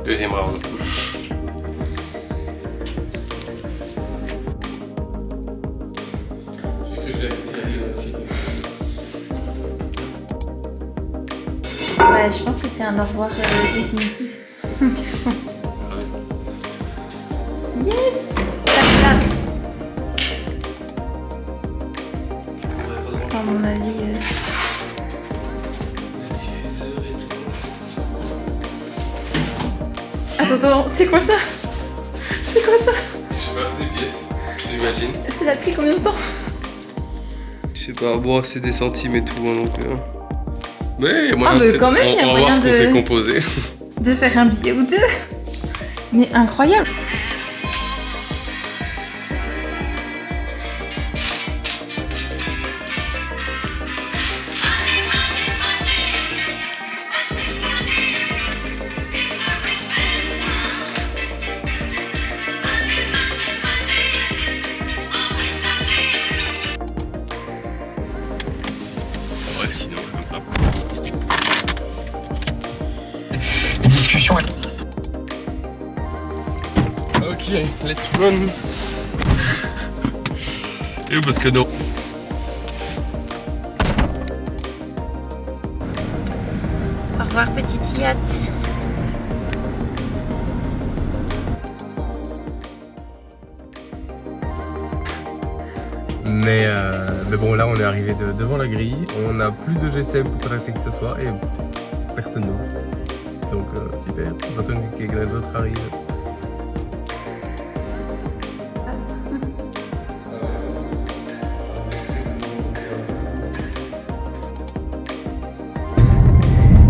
Deuxième round. Ouais, je pense que c'est un au revoir définitif. Carton. Yes! Tac, à mon avis... Attends, c'est quoi ça? C'est quoi ça? Je sais pas, c'est des pièces, j'imagine. C'est là depuis combien de temps? Je sais pas, bon, c'est des centimes et tout, hein, donc... Mais moi, mais quand même, il y a on va voir ce qu'on s'est composé. De faire un billet ou deux. Mais incroyable. Ouais, sinon, comme ça. Discussion. Ok, let's run. Et où parce que non. Au revoir, petite fillette. Mais bon, là on est arrivé devant la grille, on n'a plus de GSM pour contacter que ce soit et personne d'autre. Donc super, on attend que quelqu'un d'autre arrive.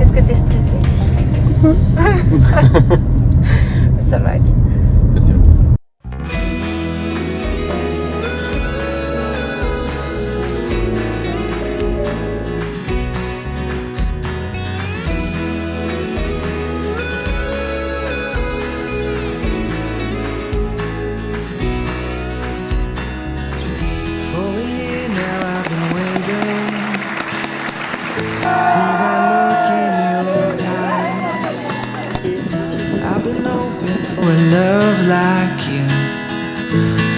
Est-ce que t'es stressée? Ça va aller. Bien sûr. Love like you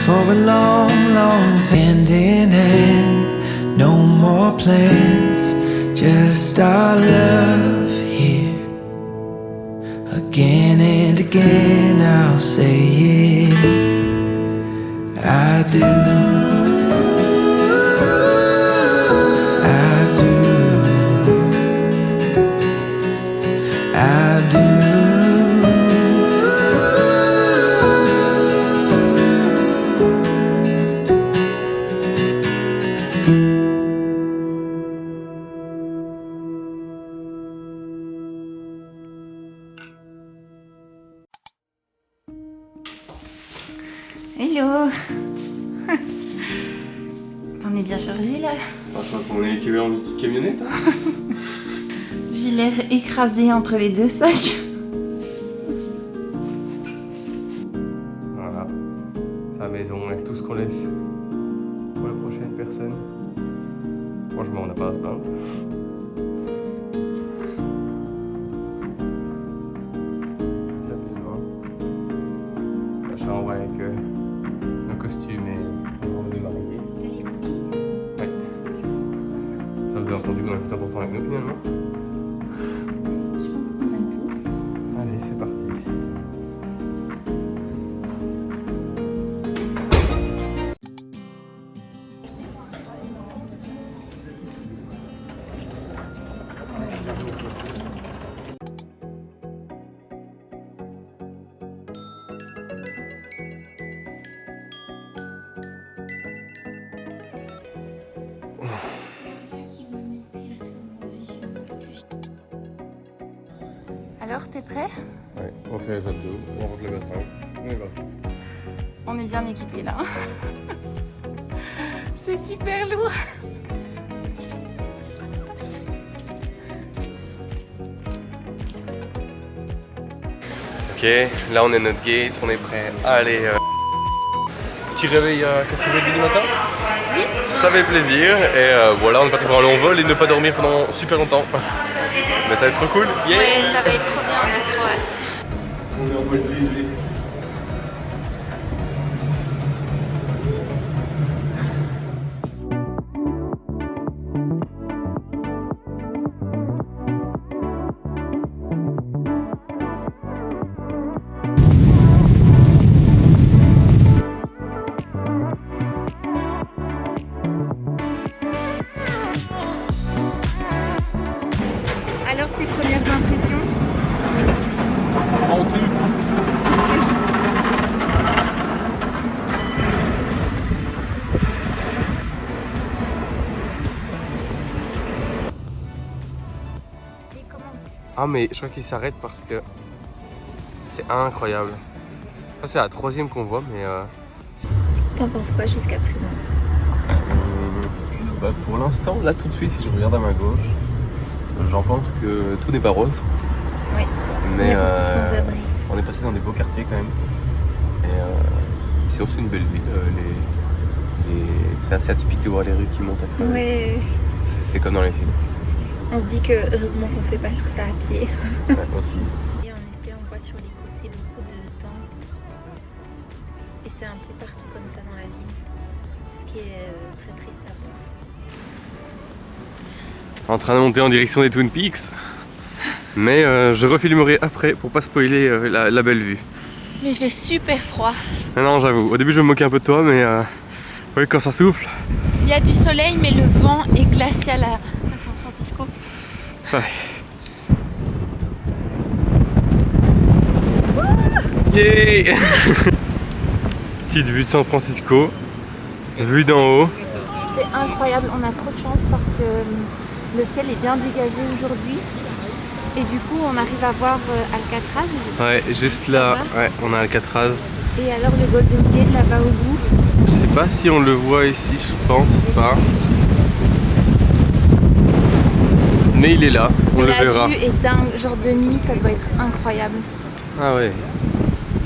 for a long, long time. Hand in hand, no more plans, just our love here. Again and again, I'll say it. I do. I do. I do. Hello. On est bien chargé là. Franchement, qu'on est l'équivalent d'une petite camionnette. Hein. J'ai l'air écrasée entre les deux sacs. Voilà, c'est la maison avec tout ce qu'on laisse pour la prochaine personne. Franchement, on n'a pas à se plaindre. C'est ça, bien. La chambre avec nos costumes et nos robes de mariée. Ouais. Ça vous avez entendu qu'on est plus important avec nous finalement. Je pense qu'on a tout. Allez, c'est parti. Alors, t'es prêt? Ouais, on fait les abdos, on rentre le matin, on y va. On est bien équipés là. C'est super lourd. Ok, là on est à notre gate, on est prêt à aller. Petit réveil à 4h30 du matin. Oui. Ça fait plaisir et voilà, on est parti pour un long vol et ne pas dormir pendant super longtemps. Mais ça va être trop cool. Yeah. Ouais, ça va être trop bien, on a trop hâte. On est en mode léger. Alors, tes premières impressions? En tout. Et comment tu... Ah mais je crois qu'il s'arrête parce que c'est incroyable. Ça c'est la troisième qu'on voit mais T'en penses quoi jusqu'à présent? bah, pour l'instant, là tout de suite si je regarde à ma gauche, j'en pense que tout n'est pas rose. Oui. Mais Il y a beaucoup de sans-abri. on est passé dans des beaux quartiers quand même. Et c'est aussi une belle ville. C'est assez atypique de voir les rues qui montent à crever. Ouais. C'est comme dans les films. On se dit que heureusement qu'on fait pas tout ça à pied. Ouais, aussi. Et en effet, on voit sur les côtés beaucoup de tentes. Et c'est un peu partout comme ça dans la ville. Ce qui est très triste à voir. En train de monter en direction des Twin Peaks. Mais je refilmerai après pour pas spoiler la belle vue. Mais il fait super froid. Ah non, j'avoue. Au début, je me moquais un peu de toi, mais ouais, quand ça souffle. Il y a du soleil, mais le vent est glacial à San Francisco. Ouais. Yeah. Petite vue de San Francisco, vue d'en haut. C'est incroyable, on a trop de chance parce que le ciel est bien dégagé aujourd'hui. Et du coup, on arrive à voir Alcatraz. Ouais, juste là, ouais, on a Alcatraz. Et alors le Golden Gate là-bas au bout. Je sais pas si on le voit ici, je pense pas. Mais il est là, on le verra. La vue est dingue, genre de nuit, ça doit être incroyable. Ah ouais.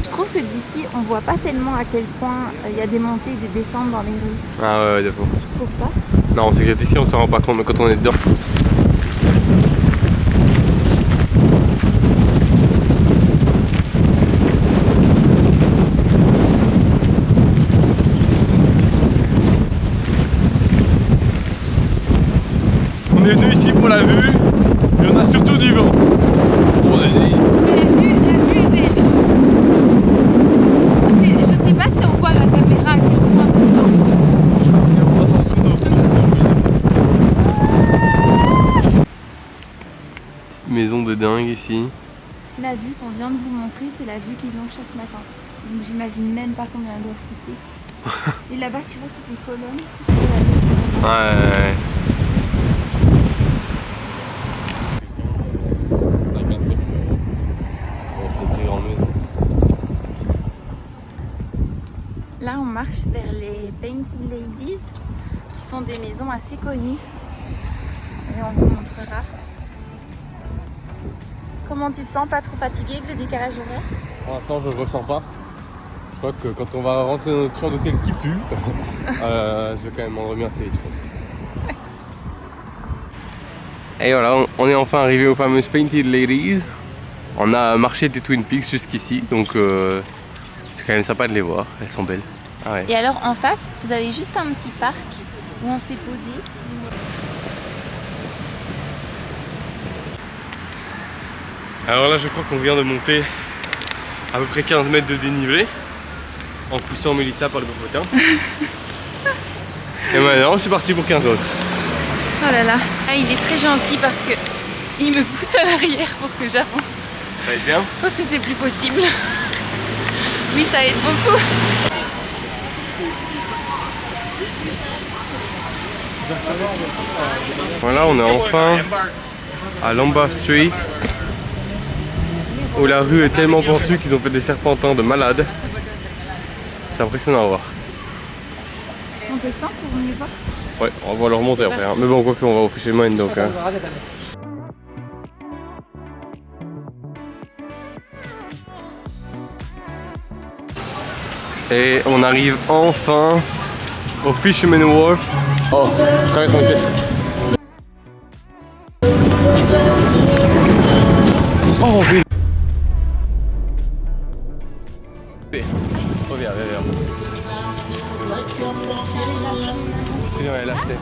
Je trouve que d'ici, on voit pas tellement à quel point il y a des montées et des descentes dans les rues. Ah ouais, de fou. Tu trouves pas? Non, c'est que d'ici on s'en rend pas compte, mais quand on est dedans. On est venu ici pour la vue, et on a surtout du vent. Bon, Mais la vue est belle. Je sais pas si on voit la caméra à quel point ça sort. Petite maison de dingue ici. La vue qu'on vient de vous montrer, c'est la vue qu'ils ont chaque matin. Donc j'imagine même pas combien elles doivent coûter. Et là-bas, tu vois toutes les colonnes de la maison. Ouais. Là, on marche vers les Painted Ladies, qui sont des maisons assez connues. Et on vous montrera. Comment tu te sens? Pas trop fatigué avec le décalage horaire? Pour l'instant, je ne le ressens pas. Je crois que quand on va rentrer dans notre chambre d'hôtel qui pue, je vais quand même m'endormir assez vite, je pense. Et voilà, on est enfin arrivé aux fameuses Painted Ladies. On a marché des Twin Peaks jusqu'ici, donc c'est quand même sympa de les voir, elles sont belles. Ah ouais. Et alors en face, vous avez juste un petit parc où on s'est posé. Alors là, je crois qu'on vient de monter à peu près 15 mètres de dénivelé en poussant Mélissa par le popotin. Et maintenant, c'est parti pour 15 autres. Oh là là, ah, il est très gentil parce que il me pousse à l'arrière pour que j'avance. Ça va être bien? Je pense que c'est plus possible. Oui, ça aide beaucoup. Voilà, on est enfin à Lombard Street où la rue est tellement pentue qu'ils ont fait des serpentins de malades. C'est impressionnant à voir. On descend pour venir voir. Ouais, on va le remonter après. Hein. Mais bon, quoi qu'on va au Fisherman donc. Hein. Et on arrive enfin au Fisherman Wharf. Oh, traverse en vitesse. Oh, oui. c'est.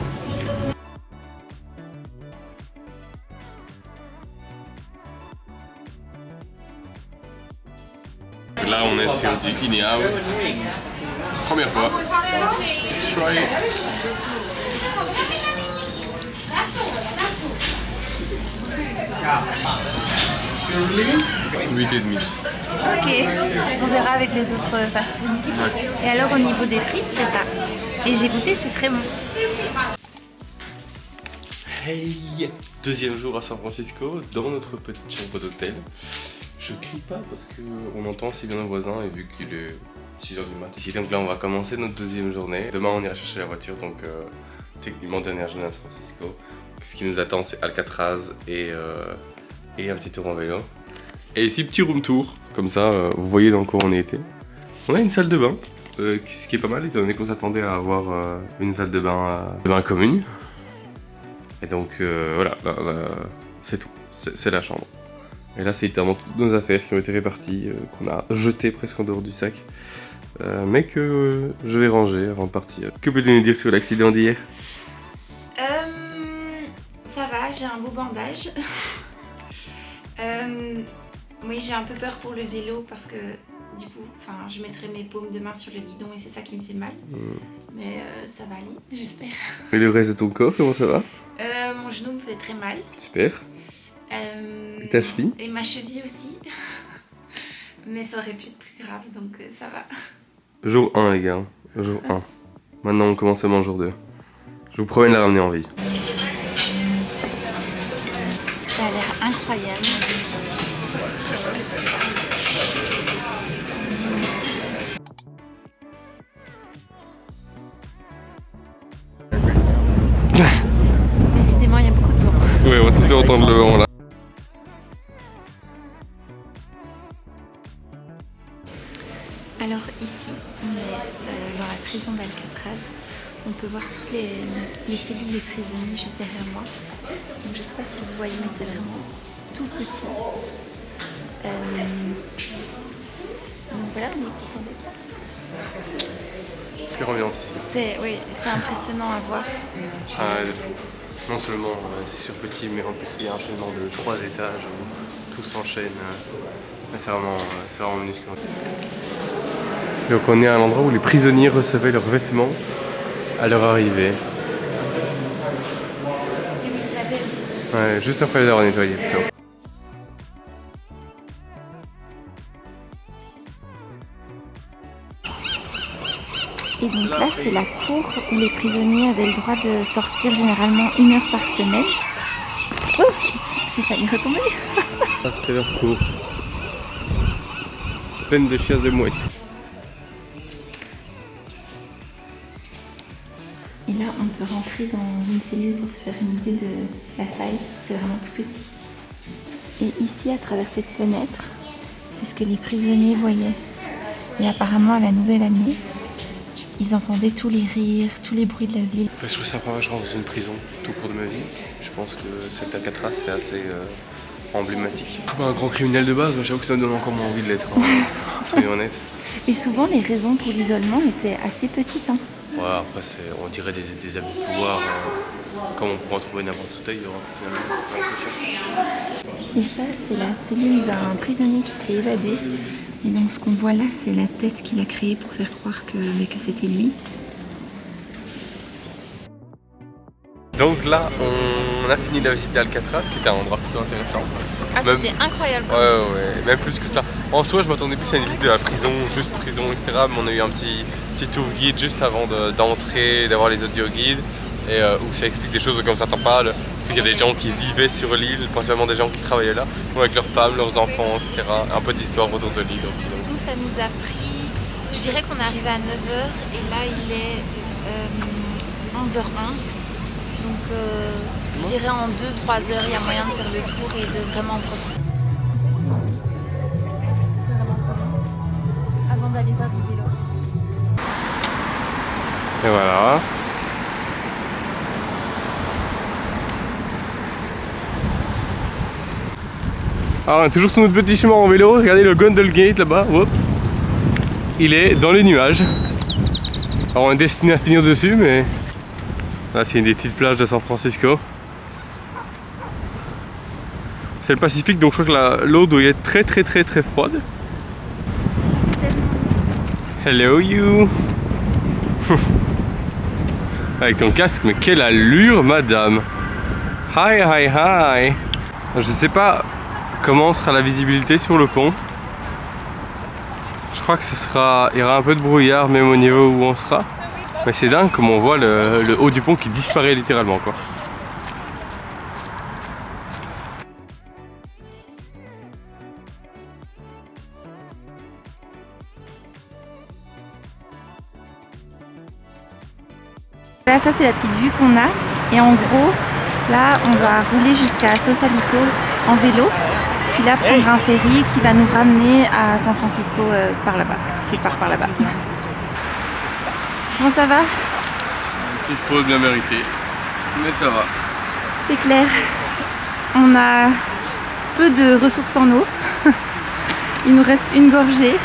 Là on est sur du in et out. Première fois. Let's try it. Huit et demi. Ok, on verra avec les autres fast-food. Ouais. Et alors au niveau des frites, c'est ça. Et j'ai goûté, c'est très bon. Hey! Deuxième jour à San Francisco, dans notre petite chambre d'hôtel. Je crie pas parce qu'on entend si bien nos voisins et vu qu'il est 6h du mat. Ici donc là on va commencer notre deuxième journée. Demain on ira chercher la voiture donc techniquement dernière journée à San Francisco. Ce qui nous attend c'est Alcatraz et un petit tour en vélo. Et ici petit room tour, comme ça vous voyez dans quoi on a été. On a une salle de bain, ce qui est pas mal étant donné qu'on s'attendait à avoir une salle de bain commune. Et donc voilà, c'est tout, c'est la chambre. Et là c'est littéralement toutes nos affaires qui ont été réparties, qu'on a jetées presque en dehors du sac. Mais que je vais ranger avant de partir. Que peux-tu nous dire sur l'accident d'hier? Ça va, j'ai un beau bandage. Oui, j'ai un peu peur pour le vélo parce que du coup, je mettrai mes paumes de main sur le guidon et c'est ça qui me fait mal. Mais ça va aller, j'espère. Et le reste de ton corps, comment ça va? Mon genou me fait très mal. Super. Et ta cheville? Et ma cheville aussi. Mais ça aurait pu être plus grave, donc ça va. Jour 1 les gars, jour 1. Maintenant on commence seulement jour 2. Je vous promets de la ramener en vie. Ça a l'air incroyable. Décidément, il y a beaucoup de vent. Oui, on s'était entendu le vent là. Alors ici, on est dans la prison d'Alcatraz. On peut voir toutes les cellules des prisonniers juste derrière moi. Donc je sais pas si vous voyez, mais c'est vraiment tout petit. Donc voilà, on est content d'être là. Super ambiance ici. Oui, c'est impressionnant à voir. Ah, de fou. Non seulement c'est sur petit, mais en plus il y a un enchaînement de 3 étages où tout s'enchaîne. C'est vraiment minuscule. Donc on est à l'endroit où les prisonniers recevaient leurs vêtements à leur arrivée. Et oui, c'est la belle aussi. Ouais, juste après les avoir nettoyés plutôt. Et donc là, c'est la cour où les prisonniers avaient le droit de sortir généralement 1 heure par semaine. Oh, j'ai failli retomber. Ça c'était leur cour. Pleine de chiasses de mouettes. Et là, on peut rentrer dans une cellule pour se faire une idée de la taille. C'est vraiment tout petit. Et ici, à travers cette fenêtre, c'est ce que les prisonniers voyaient. Et apparemment, à la nouvelle année, ils entendaient tous les rires, tous les bruits de la ville. Je trouve ça la première fois que je rentre dans une prison tout au cours de ma vie. Je pense que cet Alcatraz c'est assez emblématique. Je suis pas un grand criminel de base, mais j'avoue que ça me donne encore moins envie de l'être, hein. Soyons honnêtes. Et souvent, les raisons pour l'isolement étaient assez petites. Hein. Ouais, après on dirait des abus de pouvoir, comme on pourrait en trouver n'importe où ailleurs, j'ai l'impression. Et ça, c'est la cellule d'un prisonnier qui s'est évadé. Et donc ce qu'on voit là, c'est la tête qu'il a créée pour faire croire que c'était lui. Donc là, on a fini la visite d'Alcatraz, qui était un endroit plutôt intéressant. Ah, c'était incroyable. Ouais, même plus que ça. En soi, je m'attendais plus à une visite de la prison, juste prison, etc. Mais on a eu un petit tour guide juste avant d'entrer, d'avoir les audio guides. Et où ça explique des choses comme ça t'en parle. Il y a des gens qui vivaient sur l'île, principalement des gens qui travaillaient là, avec leurs femmes, leurs enfants, etc. Un peu d'histoire autour de l'île. Nous, ça nous a pris, je dirais qu'on est arrivé à 9h et là il est 11h11. Donc je dirais en 2-3 heures, il y a moyen de faire le tour et de vraiment en profiter. C'est vraiment trop bien. Avant d'aller faire du vélo. Et voilà. Alors on est toujours sur notre petit chemin en vélo, regardez le Gondel Gate là-bas, hop. Il est dans les nuages. Alors on est destiné à finir dessus, mais Là, c'est une des petites plages de San Francisco. C'est le Pacifique, donc je crois que l'eau doit être très froide. Hello you. Avec ton casque, mais quelle allure, madame. Hi, hi, hi. Je sais pas comment sera la visibilité sur le pont. Je crois que il y aura un peu de brouillard même au niveau où on sera. Mais c'est dingue comme on voit le haut du pont qui disparaît littéralement, quoi. Là, ça c'est la petite vue qu'on a. Et en gros, là, on va rouler jusqu'à Sausalito en vélo. Puis là, prendre un ferry qui va nous ramener à San Francisco par là-bas, quelque part par là-bas. Comment ça va? Une petite pause bien méritée, mais ça va. C'est clair. On a peu de ressources en eau. Il nous reste une gorgée.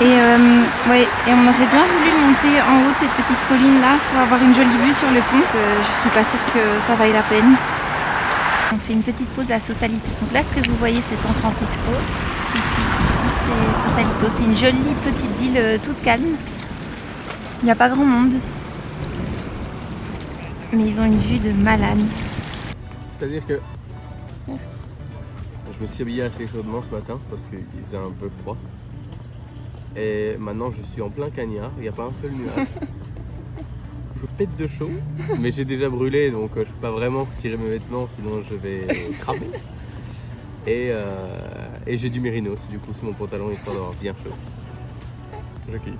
Et on aurait bien voulu monter en haut de cette petite colline là pour avoir une jolie vue sur le pont. Je suis pas sûre que ça vaille la peine. On fait une petite pause à Sausalito. Donc là, ce que vous voyez, c'est San Francisco. Et puis ici, c'est Sausalito. C'est une jolie petite ville toute calme. Il n'y a pas grand monde. Mais ils ont une vue de malade. C'est-à-dire que Merci. je me suis habillé assez chaudement ce matin parce qu'il faisait un peu froid. Et maintenant je suis en plein cagnard, il n'y a pas un seul nuage. Je pète de chaud, mais j'ai déjà brûlé donc je peux pas vraiment retirer mes vêtements sinon je vais cramer. Et j'ai du mérinos du coup sous mon pantalon histoire d'avoir bien chaud. Je kiffe.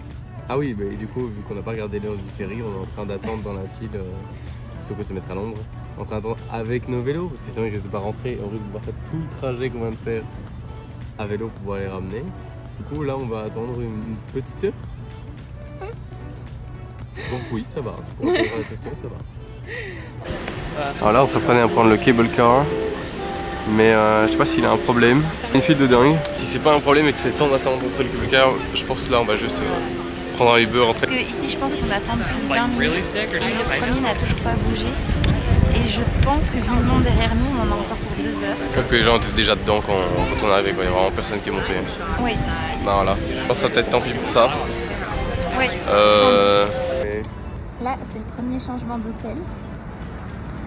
Ah oui, mais du coup vu qu'on n'a pas regardé l'heure du ferry, on est en train d'attendre dans la file plutôt que de se mettre à l'ombre. On est en train d'attendre avec nos vélos parce que sinon ils risquent de pas rentrer. On risque de devoir faire tout le trajet qu'on vient de faire à vélo pour pouvoir les ramener. Du coup là on va attendre une petite heure. Donc oui ça va, pour répondre à la question ça va. Alors là on s'apprenait à prendre le cable car. Mais je sais pas s'il a un problème. Une file de dingue. Si c'est pas un problème et que c'est le temps d'attendre entre le cable car, je pense que là on va juste prendre un Uber, rentrer. Ici je pense qu'on attend depuis 20 minutes et le premier n'a toujours pas bougé. Et je pense que vu le monde derrière nous, on en a encore pour 2 heures. Comme que les gens étaient déjà dedans quand on est arrivé, quoi. Il y a vraiment personne qui est monté. Oui. Non, voilà. Je pense que ça va peut-être tant pis pour ça. Oui. Là, c'est le premier changement d'hôtel.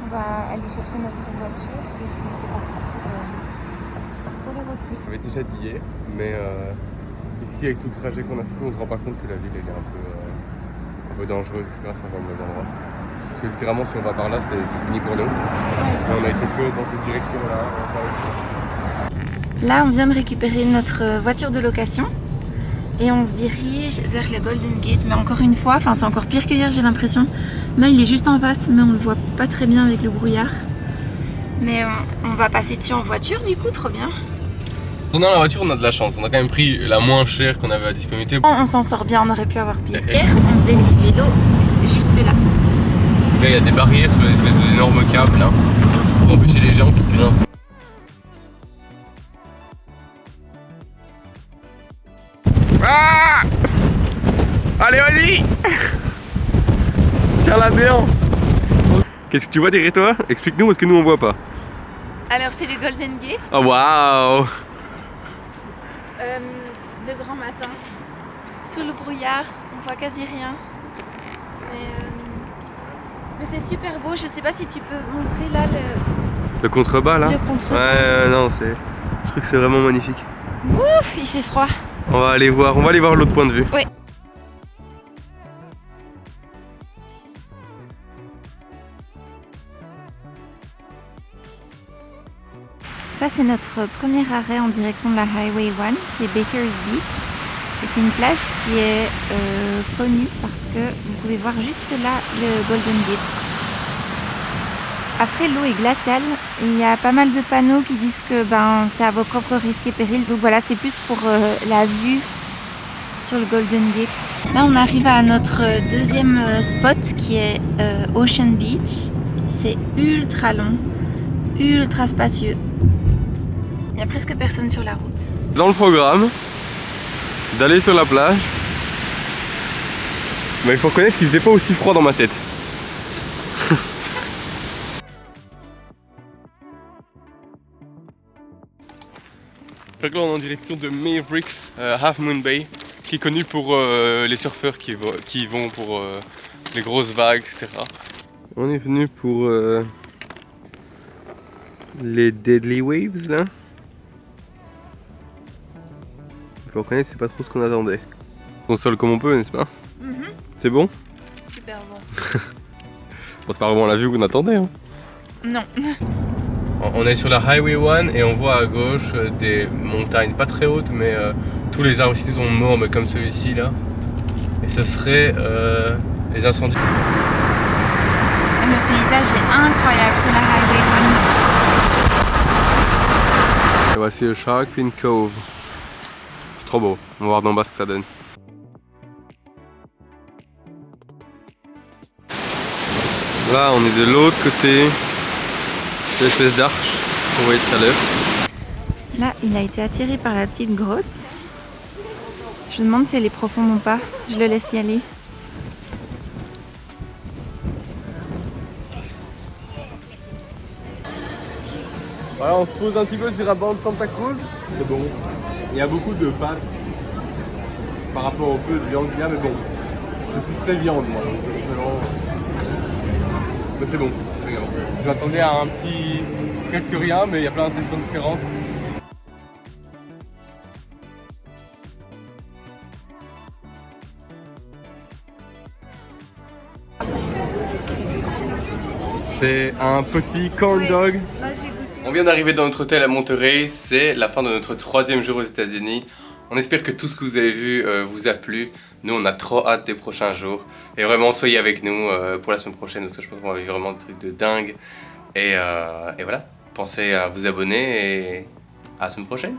On va aller chercher notre voiture et puis c'est parti pour le road trip. On avait déjà dit hier, mais ici avec tout le trajet qu'on a fait, on se rend pas compte que la ville elle est un peu dangereuse, etc. C'est un mauvais endroit. Parce que littéralement si on va par là, c'est fini pour nous. Et on a été que dans cette direction-là. Là, on vient de récupérer notre voiture de location et on se dirige vers le Golden Gate. Mais encore une fois, c'est encore pire que hier, j'ai l'impression. Là, il est juste en face, mais on le voit pas très bien avec le brouillard. Mais on va passer dessus en voiture, du coup, trop bien. Dans la voiture, on a de la chance. On a quand même pris la moins chère qu'on avait à disponibilité. On s'en sort bien, on aurait pu avoir pire. Hier, on faisait du vélo juste là. Là, il y a des barrières sur les espèces d'énormes câbles là, pour empêcher les gens qui grimpent. Ah! Allez, vas-y! Tiens là-dedans! Qu'est-ce que tu vois derrière toi? Explique-nous parce que nous on voit pas. Alors, c'est le Golden Gate. Oh waouh! De grand matin. Sous le brouillard, on voit quasi rien. Mais c'est super beau, je sais pas si tu peux montrer là le contrebas là? Le contrebas. Ouais, non, je trouve que c'est vraiment magnifique. Ouf, il fait froid. On va aller voir l'autre point de vue. Oui. Ça, c'est notre premier arrêt en direction de la Highway 1, c'est Baker's Beach. Et c'est une plage qui est connue parce que vous pouvez voir juste là le Golden Gate. Après, l'eau est glaciale et il y a pas mal de panneaux qui disent que c'est à vos propres risques et périls. Donc voilà, c'est plus pour la vue sur le Golden Gate. Là, on arrive à notre deuxième spot qui est Ocean Beach. C'est ultra long, ultra spacieux. Il n'y a presque personne sur la route. Dans le programme d'aller sur la plage, mais il faut reconnaître qu'il faisait pas aussi froid dans ma tête. Donc là on est en direction de Mavericks, Half Moon Bay, qui est connu pour les surfeurs qui y vont pour les grosses vagues, etc. On est venu pour les Deadly Waves là. Je reconnais que c'est pas trop ce qu'on attendait. On sole comme on peut, n'est-ce pas? C'est bon? Super bon. Bon, c'est pas vraiment la vue qu'on attendait. Hein. Non. On est sur la Highway 1 et on voit à gauche des montagnes pas très hautes, mais tous les arbres ici sont morts, mais comme celui-ci là. Et ce serait les incendies. Le paysage est incroyable sur la Highway 1. Et voici le Shark Fin Cove. C'est trop beau. On va voir d'en bas ce que ça donne. Là, on est de l'autre côté de l'espèce d'arche qu'on voyait tout à l'heure. Là, il a été attiré par la petite grotte. Je me demande si elle est profonde ou pas. Je le laisse y aller. Voilà, on se pose un petit peu sur la bande Santa Cruz. C'est bon. Il y a beaucoup de pâtes par rapport au peu de viande qu'il y a, mais bon, je suis très viande moi, donc mais c'est bon. Je m'attendais à un petit presque rien, mais il y a plein de textures différentes. C'est un petit corn dog. On vient d'arriver dans notre hôtel à Monterey, c'est la fin de notre 3e jour aux États-Unis. On espère que tout ce que vous avez vu vous a plu. Nous, on a trop hâte des prochains jours. Et vraiment, soyez avec nous pour la semaine prochaine, parce que je pense qu'on va vivre vraiment des trucs de dingue. Et voilà, pensez à vous abonner et à la semaine prochaine.